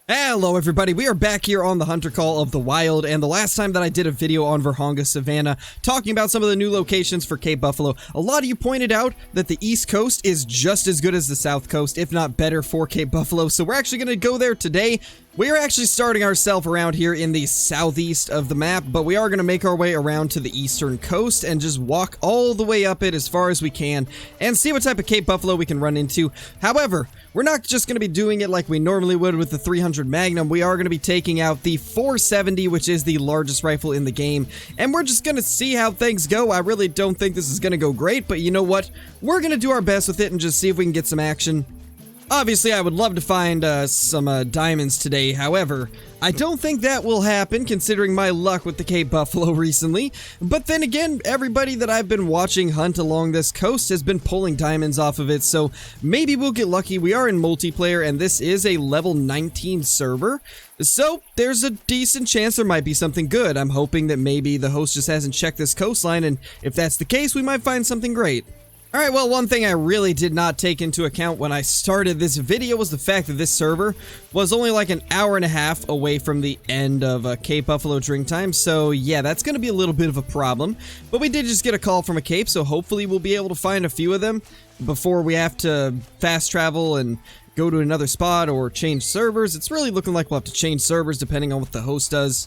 Hello everybody, we are back here on the Hunter Call of the Wild, and the last time that I did a video on Virhonga Savannah talking about some of the new locations for Cape Buffalo, a lot of you pointed out that the East Coast is just as good as the South Coast, if not better for Cape Buffalo, so we're actually going to go there today. We're actually starting ourselves around here in the southeast of the map, but we are going to make our way around to the eastern coast and just walk all the way up it as far as we can and see what type of Cape Buffalo we can run into. However, we're not just going to be doing it like we normally would with the 300 Magnum. We are going to be taking out the 470, which is the largest rifle in the game, and we're just going to see how things go. I really don't think this is going to go great, but you know what? We're going to do our best with it and just see if we can get some action. Obviously, I would love to find some diamonds today. However, I don't think that will happen considering my luck with the Cape Buffalo recently. But then again, everybody that I've been watching hunt along this coast has been pulling diamonds off of it. So maybe we'll get lucky. We are in multiplayer and this is a level 19 server. So there's a decent chance there might be something good. I'm hoping that maybe the host just hasn't checked this coastline, and if that's the case, we might find something great. Alright, well, one thing I really did not take into account when I started this video was the fact that this server was only like an hour and a half away from the end of Cape Buffalo drink time, so yeah, that's going to be a little bit of a problem. But we did just get a call from a Cape, so hopefully we'll be able to find a few of them before we have to fast travel and go to another spot or change servers. It's really looking like we'll have to change servers depending on what the host does.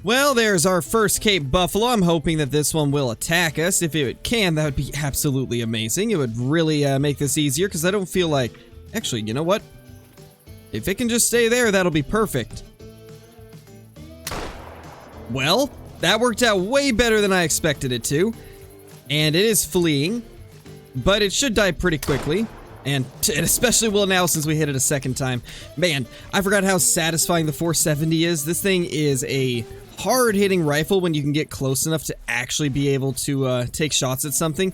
Well, there's our first Cape Buffalo. I'm hoping that this one will attack us. If it can, that would be absolutely amazing. It would really make this easier, because I don't feel like... Actually, you know what? If it can just stay there, that'll be perfect. Well, that worked out way better than I expected it to. And it is fleeing, but it should die pretty quickly. And it especially will now since we hit it a second time. Man, I forgot how satisfying the 470 is. This thing is a hard-hitting rifle when you can get close enough to actually be able to take shots at something.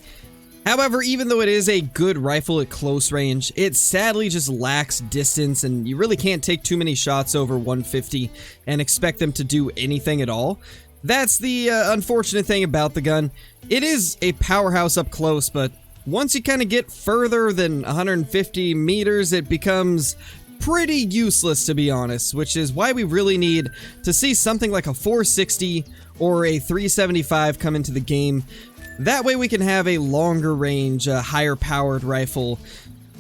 However, even though it is a good rifle at close range, it sadly just lacks distance, and you really can't take too many shots over 150 and expect them to do anything at all. That's the unfortunate thing about the gun. It is a powerhouse up close, but once you kind of get further than 150 meters, it becomes pretty useless, to be honest, which is why we really need to see something like a 460 or a 375 come into the game. That way we can have a longer range, higher powered rifle.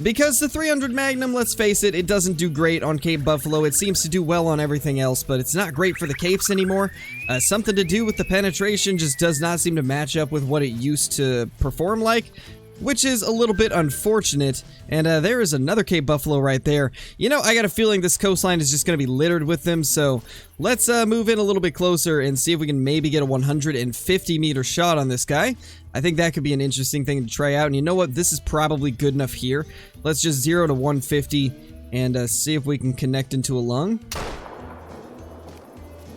Because the 300 Magnum, let's face it, it doesn't do great on Cape Buffalo. It seems to do well on everything else, but it's not great for the Capes anymore. Something to do with the penetration just does not seem to match up with what it used to perform like, which is a little bit unfortunate. And there is another Cape Buffalo right there. You know, I got a feeling this coastline is just going to be littered with them, so let's move in a little bit closer and see if we can maybe get a 150 meter shot on this guy. I think that could be an interesting thing to try out, and you know what? This is probably good enough here. Let's just 0 to 150 and see if we can connect into a lung.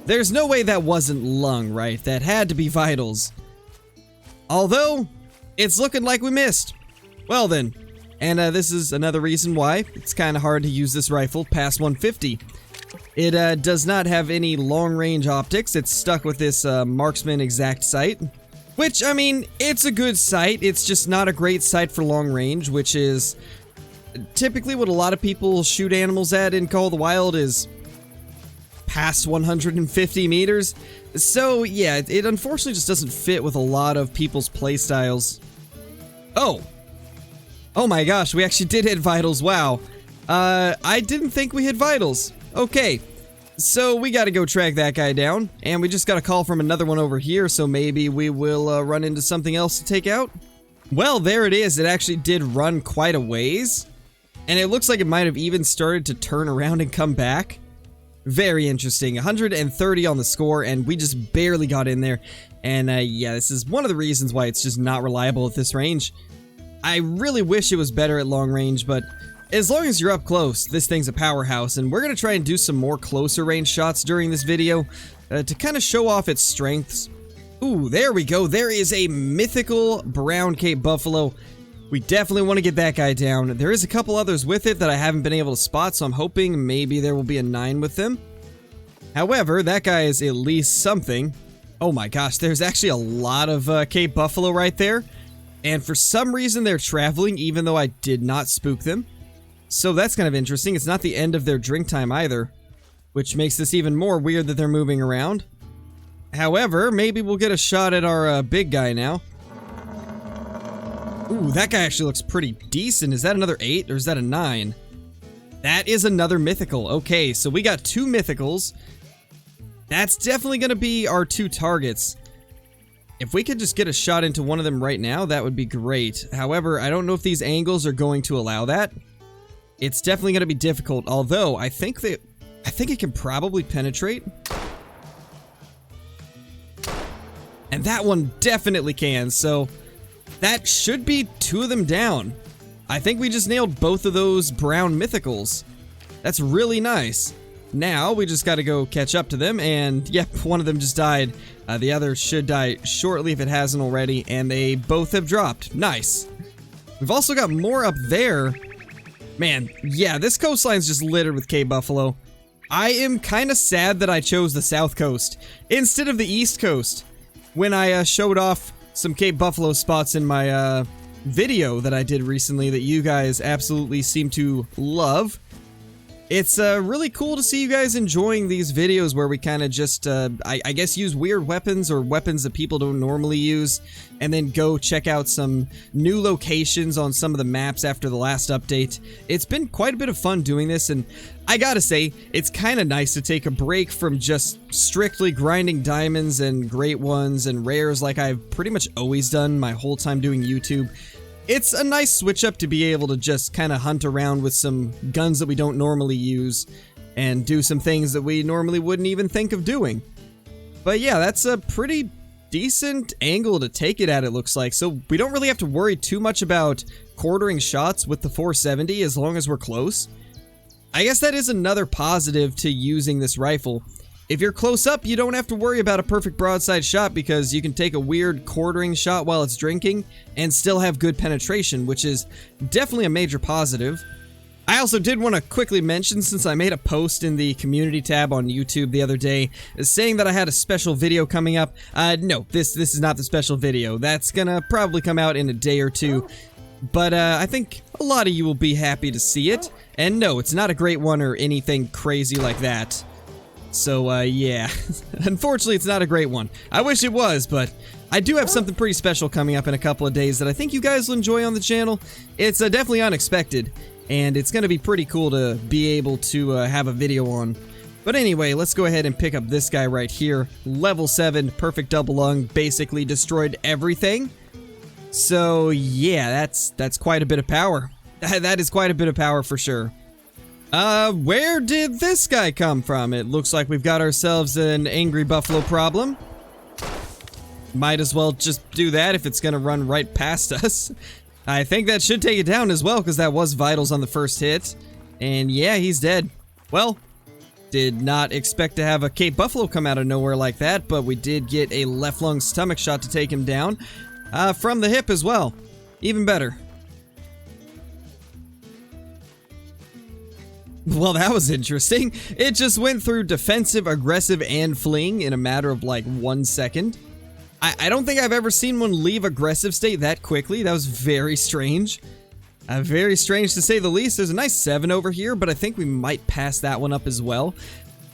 There's no way that wasn't lung, right? That had to be vitals. Although it's looking like we missed. Well then, and this is another reason why it's kind of hard to use this rifle past 150. It does not have any long-range optics. It's stuck with this marksman exact sight, which, I mean, it's a good sight. It's just not a great sight for long range, which is typically what a lot of people shoot animals at in Call of the Wild is past 150 meters. So yeah, it unfortunately just doesn't fit with a lot of people's playstyles. Oh my gosh, we actually did hit vitals. Wow. I didn't think we hit vitals. Okay, so we gotta go track that guy down, and we just got a call from another one over here, so maybe we will run into something else to take out. Well, there it is. It actually did run quite a ways, and it looks like it might have even started to turn around and come back. Very interesting. 130 on the score, and we just barely got in there. And yeah, this is one of the reasons why it's just not reliable at this range. I really wish it was better at long range, but as long as you're up close, this thing's a powerhouse. And we're going to try and do some more closer range shots during this video to kind of show off its strengths. Ooh, there we go. There is a mythical brown Cape Buffalo. We definitely want to get that guy down. There is a couple others with it that I haven't been able to spot, so I'm hoping maybe there will be a 9 with them. However, that guy is at least something. Oh my gosh, there's actually a lot of Cape Buffalo right there. And for some reason, they're traveling, even though I did not spook them. So that's kind of interesting. It's not the end of their drink time either. which makes this even more weird that they're moving around. However, maybe we'll get a shot at our big guy now. Ooh, that guy actually looks pretty decent. Is that another 8 or is that a 9? That is another mythical. Okay, so we got 2 mythicals. That's definitely going to be our 2 targets. If we could just get a shot into one of them right now, that would be great. However, I don't know if these angles are going to allow that. It's definitely going to be difficult, although I think it can probably penetrate. And that one definitely can, so that should be 2 of them down. I think we just nailed both of those brown mythicals. That's really nice. Now, we just gotta go catch up to them, and yep, one of them just died. The other should die shortly if it hasn't already, and they both have dropped. Nice. We've also got more up there. Man, yeah, this coastline's just littered with Cape Buffalo. I am kinda sad that I chose the South Coast instead of the East Coast when I showed off some Cape Buffalo spots in my video that I did recently that you guys absolutely seem to love. It's really cool to see you guys enjoying these videos where we kind of just, I guess, use weird weapons or weapons that people don't normally use, and then go check out some new locations on some of the maps after the last update. It's been quite a bit of fun doing this, and I gotta say, it's kind of nice to take a break from just strictly grinding diamonds and great ones and rares like I've pretty much always done my whole time doing YouTube. It's a nice switch up to be able to just kind of hunt around with some guns that we don't normally use and do some things that we normally wouldn't even think of doing. But yeah, that's a pretty decent angle to take it at, it looks like. So we don't really have to worry too much about quartering shots with the 470 as long as we're close. I guess that is another positive to using this rifle. If you're close up, you don't have to worry about a perfect broadside shot because you can take a weird quartering shot while it's drinking and still have good penetration, which is definitely a major positive. I also did want to quickly mention, since I made a post in the community tab on YouTube the other day saying that I had a special video coming up. No, this is not the special video. That's gonna probably come out in a day or two. But I think a lot of you will be happy to see it. And no, it's not a great one or anything crazy like that. So, yeah. Unfortunately, it's not a great one. I wish it was, but I do have something pretty special coming up in a couple of days that I think you guys will enjoy on the channel. It's definitely unexpected, and it's going to be pretty cool to be able to have a video on. But anyway, let's go ahead and pick up this guy right here. Level 7, perfect double lung, basically destroyed everything. So, yeah, that's quite a bit of power. That is quite a bit of power for sure. Where did this guy come from? It looks like we've got ourselves an angry buffalo problem. Might as well just do that if it's gonna run right past us. I think that should take it down as well, because that was vitals on the first hit. And yeah, he's dead. Well, did not expect to have a Cape Buffalo come out of nowhere like that, but we did get a left lung stomach shot to take him down. From the hip as well. Even better. Well, that was interesting. It just went through defensive, aggressive, and fleeing in a matter of like 1 second. I don't think I've ever seen one leave aggressive state that quickly. That was very strange. Very strange to say the least. There's a nice 7 over here, but I think we might pass that one up as well.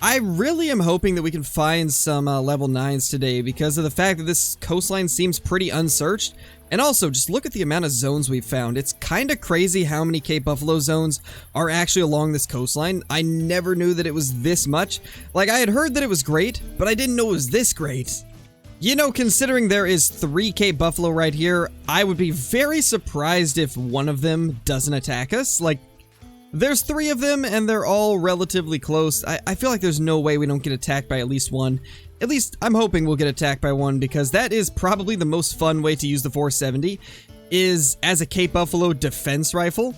I really am hoping that we can find some level 9s today because of the fact that this coastline seems pretty unsearched. And also, just look at the amount of zones we've found. It's kind of crazy how many Cape Buffalo zones are actually along this coastline. I never knew that it was this much. Like, I had heard that it was great, but I didn't know it was this great. You know, considering there is 3 Cape Buffalo right here, I would be very surprised if one of them doesn't attack us. Like, there's 3 of them, and they're all relatively close. I feel like there's no way we don't get attacked by at least one. At least, I'm hoping we'll get attacked by one, because that is probably the most fun way to use the 470, is as a Cape Buffalo defense rifle.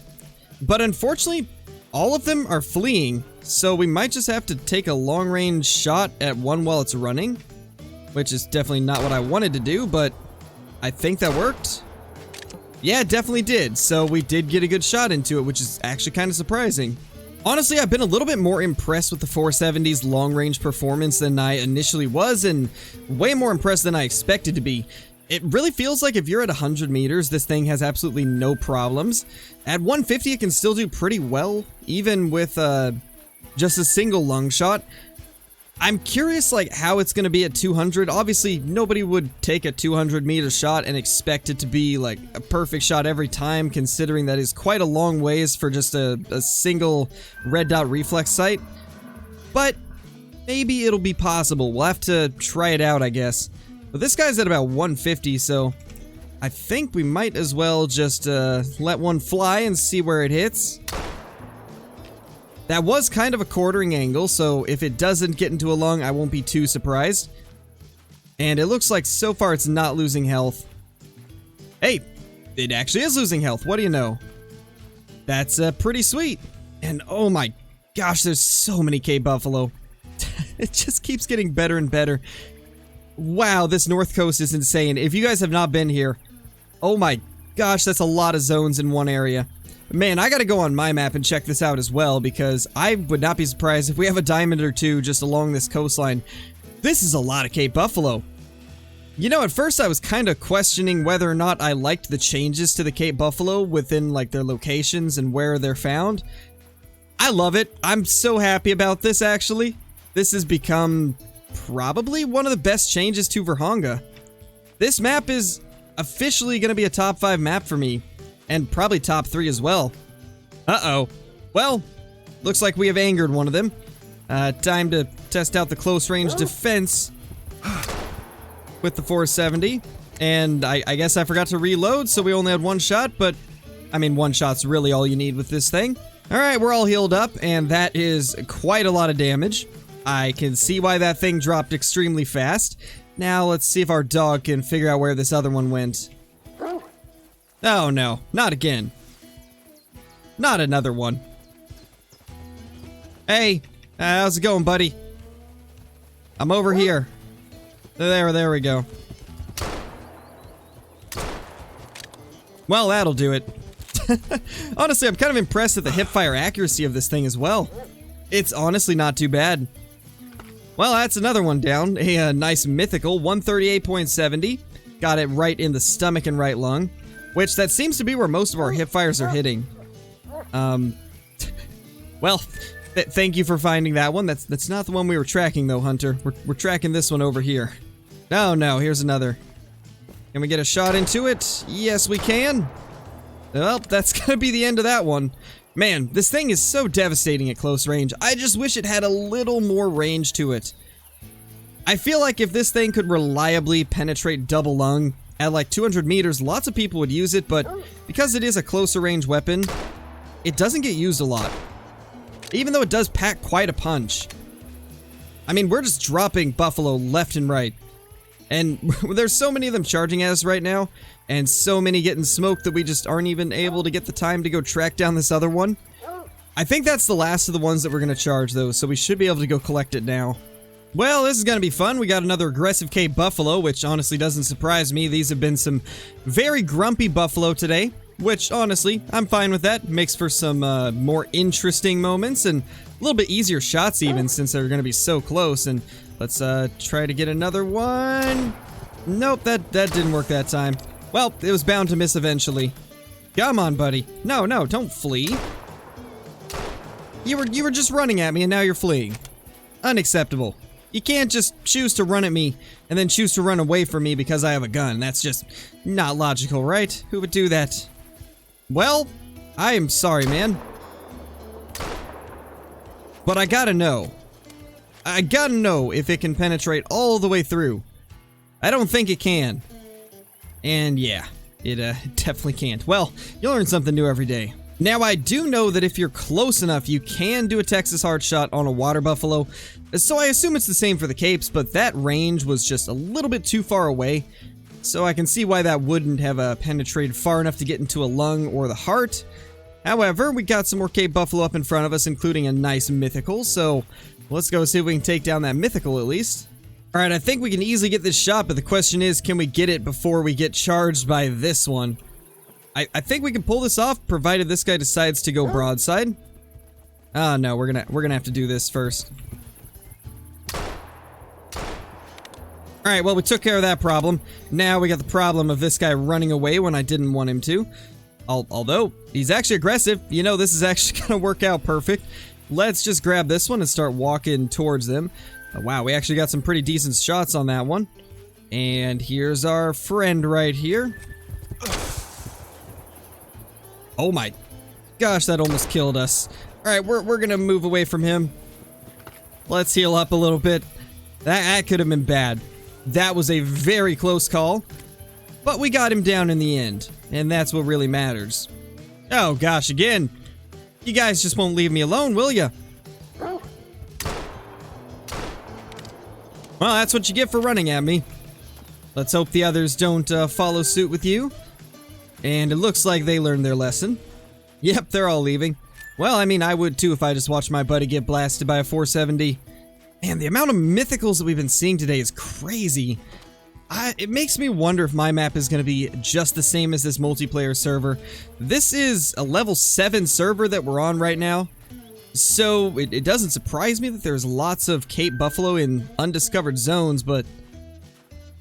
But unfortunately, all of them are fleeing, so we might just have to take a long-range shot at one while it's running, which is definitely not what I wanted to do, but I think that worked. Yeah, it definitely did, so we did get a good shot into it, which is actually kind of surprising. Honestly, I've been a little bit more impressed with the 470's long-range performance than I initially was, and way more impressed than I expected to be. It really feels like if you're at 100 meters, this thing has absolutely no problems. At 150, it can still do pretty well, even with just a single lung shot. I'm curious like how it's going to be at 200. Obviously, nobody would take a 200-meter shot and expect it to be like a perfect shot every time, considering that is quite a long ways for just a single red dot reflex sight. But maybe it'll be possible. We'll have to try it out, I guess. But this guy's at about 150, so I think we might as well just let one fly and see where it hits. That was kind of a quartering angle, so if it doesn't get into a lung, I won't be too surprised. And it looks like so far it's not losing health. Hey, it actually is losing health. What do you know? That's pretty sweet. And oh my gosh, there's so many Cape Buffalo. It just keeps getting better and better. Wow, this North Coast is insane. If you guys have not been here, oh my gosh, that's a lot of zones in one area. Man, I gotta go on my map and check this out as well, because I would not be surprised if we have a diamond or two just along this coastline. This is a lot of Cape Buffalo. You know, at first I was kind of questioning whether or not I liked the changes to the Cape Buffalo within, like, their locations and where they're found. I love it. I'm so happy about this, actually. This has become probably one of the best changes to Virhonga. This map is officially going to be a top 5 map for me. And probably top 3 as well. Uh-oh. Well, looks like we have angered one of them. Time to test out the close range defense with the 470. And I guess I forgot to reload, so we only had one shot, but I mean, one shot's really all you need with this thing. Alright, we're all healed up, and that is quite a lot of damage. I can see why that thing dropped extremely fast. Now, let's see if our dog can figure out where this other one went. Oh no, not again. Not another one. Hey, how's it going, buddy? I'm over here. There we go. Well, that'll do it. Honestly, I'm kind of impressed at the hipfire accuracy of this thing as well. It's honestly not too bad. Well, that's another one down. A nice mythical, 138.70. Got it right in the stomach and right lung. Which, that seems to be where most of our hipfires are hitting. Well, thank you for finding that one. That's not the one we were tracking, though, Hunter. We're tracking this one over here. Oh, no, here's another. Can we get a shot into it? Yes, we can. Well, that's gonna be the end of that one. Man, this thing is so devastating at close range. I just wish it had a little more range to it. I feel like if this thing could reliably penetrate double lung, at like 200 meters, lots of people would use it, but because it is a closer range weapon, it doesn't get used a lot. Even though it does pack quite a punch. I mean, we're just dropping buffalo left and right. And there's so many of them charging at us right now, and so many getting smoked that we just aren't even able to get the time to go track down this other one. I think that's the last of the ones that we're going to charge, though, so we should be able to go collect it now. Well, this is going to be fun. We got another aggressive Cape Buffalo, which honestly doesn't surprise me. These have been some very grumpy buffalo today, which honestly, I'm fine with that. Makes for some more interesting moments and a little bit easier shots even, since they're going to be so close. And let's try to get another one. Nope, that didn't work that time. Well, it was bound to miss eventually. Come on, buddy. No, don't flee. You were just running at me and now you're fleeing. Unacceptable. You can't just choose to run at me and then choose to run away from me because I have a gun. That's just not logical, right? Who would do that? Well, I am sorry, man. But I gotta know. I gotta know if it can penetrate all the way through. I don't think it can. And yeah, it definitely can't. Well, you'll learn something new every day. Now, I do know that if you're close enough, you can do a Texas hard shot on a water buffalo, so I assume it's the same for the capes, but that range was just a little bit too far away, so I can see why that wouldn't have penetrated far enough to get into a lung or the heart. However, we got some more Cape Buffalo up in front of us, including a nice mythical, so let's go see if we can take down that mythical at least. Alright, I think we can easily get this shot, but the question is, can we get it before we get charged by this one? I think we can pull this off, provided this guy decides to go broadside. Oh no, we're gonna have to do this first. Alright, well, we took care of that problem. Now we got the problem of this guy running away when I didn't want him to. Although, he's actually aggressive. You know, this is actually gonna work out perfect. let's just grab this one and start walking towards them. Wow, we actually got some pretty decent shots on that one. And here's our friend right here. Oh my gosh, that almost killed us. Alright, we're gonna move away from him. Let's heal up a little bit. That could have been bad. That was a very close call. But we got him down in the end. And that's what really matters. Oh gosh, again. You guys just won't leave me alone, will ya? Well, that's what you get for running at me. Let's hope the others don't follow suit with you. And it looks like they learned their lesson. Yep, they're all leaving. Well, I mean, I would too if I just watched my buddy get blasted by a 470. And the amount of mythicals that we've been seeing today is crazy. It makes me wonder if my map is going to be just the same as this multiplayer server. This is a level 7 server that we're on right now. So it doesn't surprise me that there's lots of Cape Buffalo in undiscovered zones, but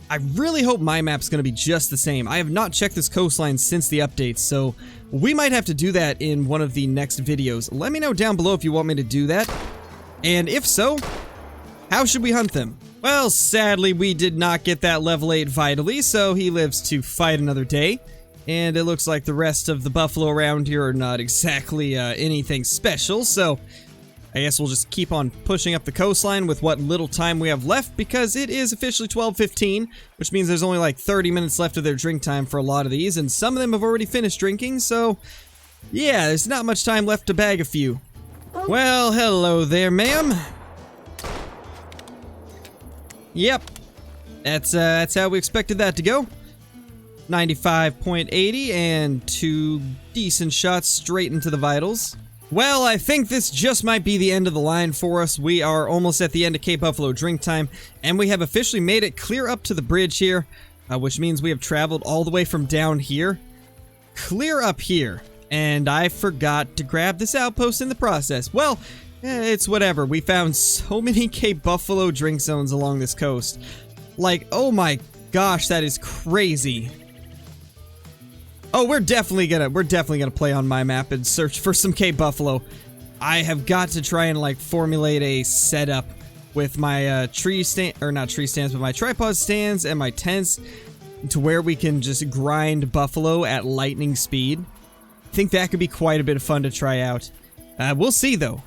I really hope my map's going to be just the same. I have not checked this coastline since the updates, so we might have to do that in one of the next videos. Let me know down below if you want me to do that. And if so, how should we hunt them? Well, sadly, we did not get that level 8 Vitally, so he lives to fight another day. And it looks like the rest of the buffalo around here are not exactly anything special, so I guess we'll just keep on pushing up the coastline with what little time we have left, because it is officially 12:15, which means there's only like 30 minutes left of their drink time for a lot of these, and some of them have already finished drinking, so yeah, there's not much time left to bag a few. Well, hello there, ma'am. Yep, that's how we expected that to go. 95.80 and 2 decent shots straight into the vitals. Well, I think this just might be the end of the line for us. We are almost at the end of Cape Buffalo drink time, and we have officially made it clear up to the bridge here, which means we have traveled all the way from down here, clear up here, and I forgot to grab this outpost in the process. Well, it's whatever. We found so many Cape Buffalo drink zones along this coast. Like, oh my gosh, that is crazy. Oh, we're definitely gonna play on my map and search for some Cape Buffalo. I have got to try and like formulate a setup with my not tree stands, but my tripod stands and my tents to where we can just grind buffalo at lightning speed. I think that could be quite a bit of fun to try out. We'll see though.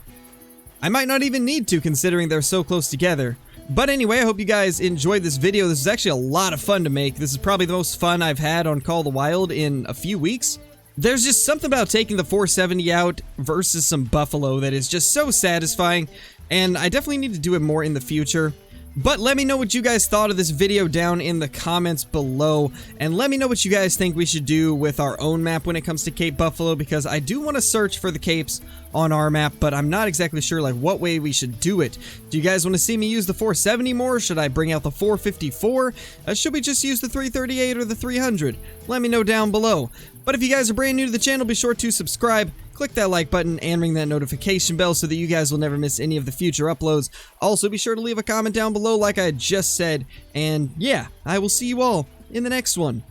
I might not even need to, considering they're so close together. But anyway, I hope you guys enjoyed this video. This is actually a lot of fun to make. This is probably the most fun I've had on Call of the Wild in a few weeks. There's just something about taking the 470 out versus some buffalo that is just so satisfying, and I definitely need to do it more in the future. But let me know what you guys thought of this video down in the comments below, and let me know what you guys think we should do with our own map when it comes to Cape Buffalo, because I do want to search for the capes on our map, but I'm not exactly sure like what way we should do it. Do you guys want to see me use the 470 more? Should I bring out the 454? Should we just use the 338 or the 300? Let me know down below. But if you guys are brand new to the channel, be sure to subscribe, click that like button, and ring that notification bell so that you guys will never miss any of the future uploads. Also, be sure to leave a comment down below like I just said, and yeah, I will see you all in the next one.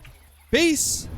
Peace!